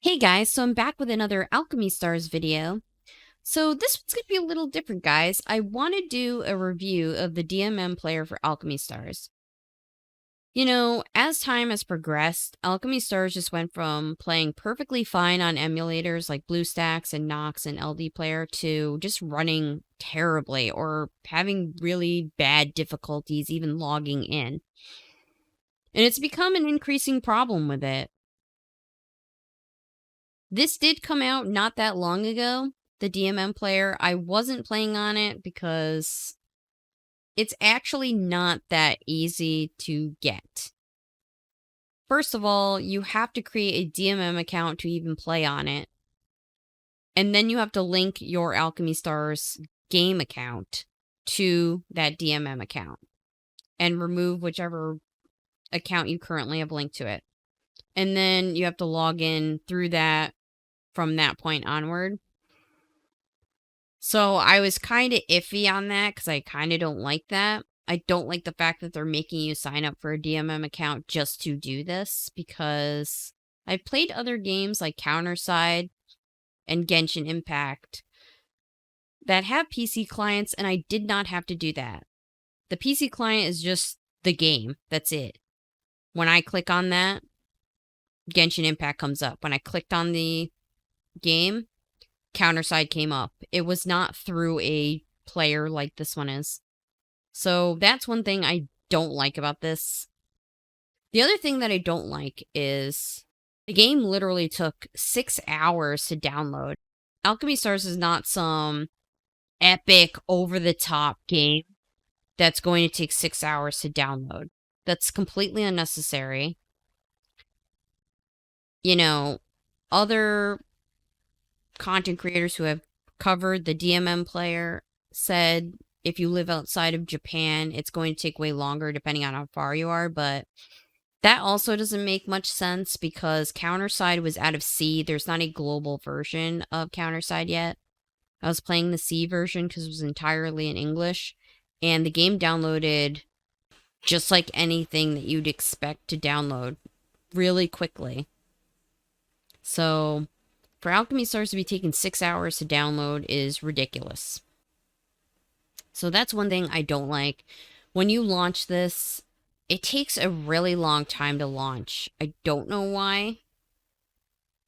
Hey guys, so I'm back with another Alchemy Stars video. So this one's going to be a little different, guys. I want to do a review of the DMM player for Alchemy Stars. You know, as time has progressed, Alchemy Stars just went from playing perfectly fine on emulators like BlueStacks and Nox and LD Player to just running terribly or having really bad difficulties even logging in. And it's become an increasing problem with it. This did come out not that long ago, the DMM player. I wasn't playing on it because it's actually not that easy to get. First of all, you have to create a DMM account to even play on it. And then you have to link your Alchemy Stars game account to that DMM account and remove whichever account you currently have linked to it. And then you have to log in through that from that point onward. So I was kind of iffy on that because I kind of don't like that. I don't like the fact that they're making you sign up for a DMM account just to do this, because I've played other games like Counterside and Genshin Impact that have PC clients, and I did not have to do that. The PC client is just the game. That's it. When I click on that, Genshin Impact comes up. When I clicked on the game, Counterside came up. It was not through a player like this one is. So that's one thing I don't like about this. The other thing that I don't like is the game literally took 6 hours to download. Alchemy Stars is not some epic, over-the-top game that's going to take 6 hours to download. That's completely unnecessary. You know, other content creators who have covered the DMM player said if you live outside of Japan, it's going to take way longer depending on how far you are, but that also doesn't make much sense because Counterside was out of C. There's not a global version of Counterside yet. I was playing the C version because it was entirely in English, and the game downloaded just like anything that you'd expect to download really quickly. So for Alchemy Stars to be taking 6 hours to download is ridiculous. So that's one thing I don't like. When you launch this, it takes a really long time to launch. I don't know why.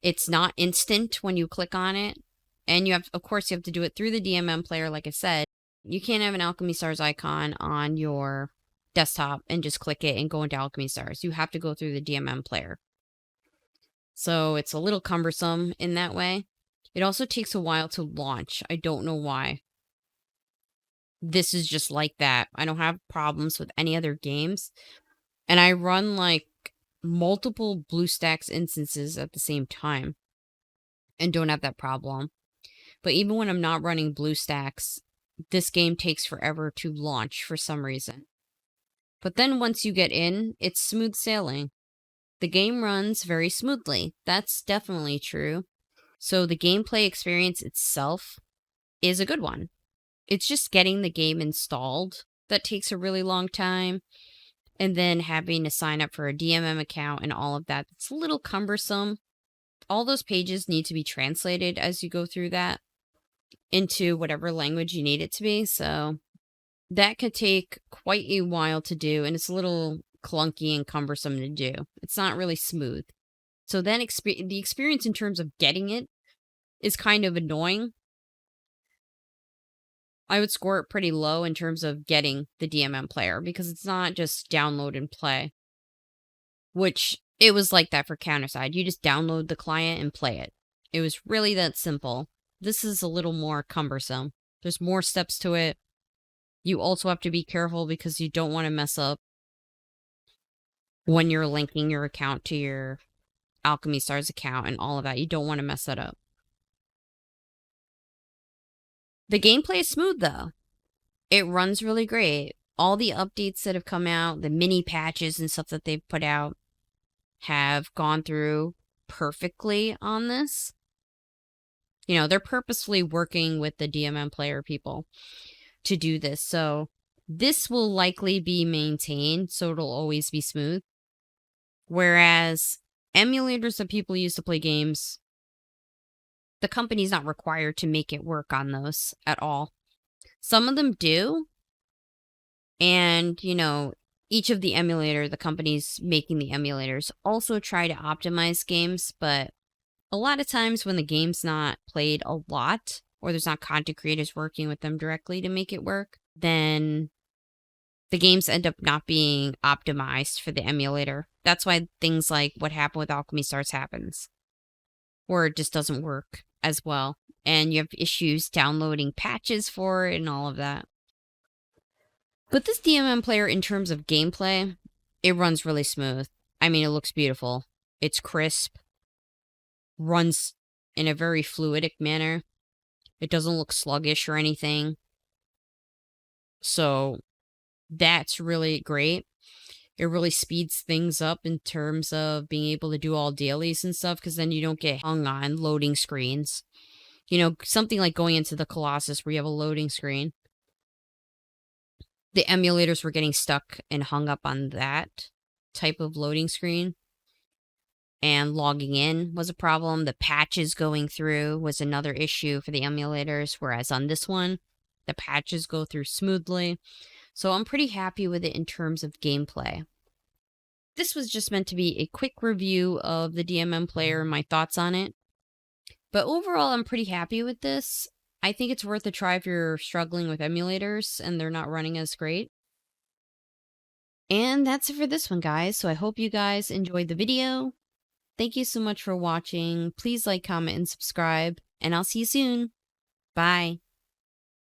It's not instant when you click on it. And you have, of course, you have to do it through the DMM player, like I said. You can't have an Alchemy Stars icon on your desktop and just click it and go into Alchemy Stars. You have to go through the DMM player. So it's a little cumbersome in that way. It also takes a while to launch. I don't know why. This is just like that. I don't have problems with any other games. And I run like multiple BlueStacks instances at the same time and don't have that problem. But even when I'm not running BlueStacks, this game takes forever to launch for some reason. But then once you get in, it's smooth sailing. The game runs very smoothly. That's definitely true. So the gameplay experience itself is a good one. It's just getting the game installed that takes a really long time. And then having to sign up for a DMM account and all of that. It's a little cumbersome. All those pages need to be translated as you go through that into whatever language you need it to be. So that could take quite a while to do. And it's a little clunky and cumbersome to do. It's not really smooth. So then the experience in terms of getting it is kind of annoying. I would score it pretty low in terms of getting the DMM player because it's not just download and play, which it was like that for Counterside. You just download the client and play it. It was really that simple. This is a little more cumbersome. There's more steps to it. You also have to be careful because you don't want to mess up when you're linking your account to your Alchemy Stars account and all of that. You don't want to mess that up. The gameplay is smooth, though. It runs really great. All the updates that have come out, the mini patches and stuff that they've put out, have gone through perfectly on this. You know, they're purposefully working with the DMM player people to do this. So this will likely be maintained, so it'll always be smooth. Whereas emulators that people use to play games the company's not required to make it work on those at all. Some of them do. And, each of the companies making the emulators also try to optimize games, but a lot of times when the game's not played a lot, or there's not content creators working with them directly to make it work, then the games end up not being optimized for the emulator. That's why things like what happened with Alchemy Stars happens, where it just doesn't work as well. And you have issues downloading patches for it and all of that. But this DMM player, in terms of gameplay, it runs really smooth. I mean, it looks beautiful. It's crisp. Runs in a very fluidic manner. It doesn't look sluggish or anything. So that's really great. It really speeds things up in terms of being able to do all dailies and stuff, because then you don't get hung on loading screens. Something like going into the Colossus where you have a loading screen. The emulators were getting stuck and hung up on that type of loading screen. And logging in was a problem. The patches going through was another issue for the emulators, whereas on this one, the patches go through smoothly. So I'm pretty happy with it in terms of gameplay. This was just meant to be a quick review of the DMM player and my thoughts on it. But overall, I'm pretty happy with this. I think it's worth a try if you're struggling with emulators and they're not running as great. And that's it for this one, guys. So I hope you guys enjoyed the video. Thank you so much for watching. Please like, comment, and subscribe. And I'll see you soon. Bye.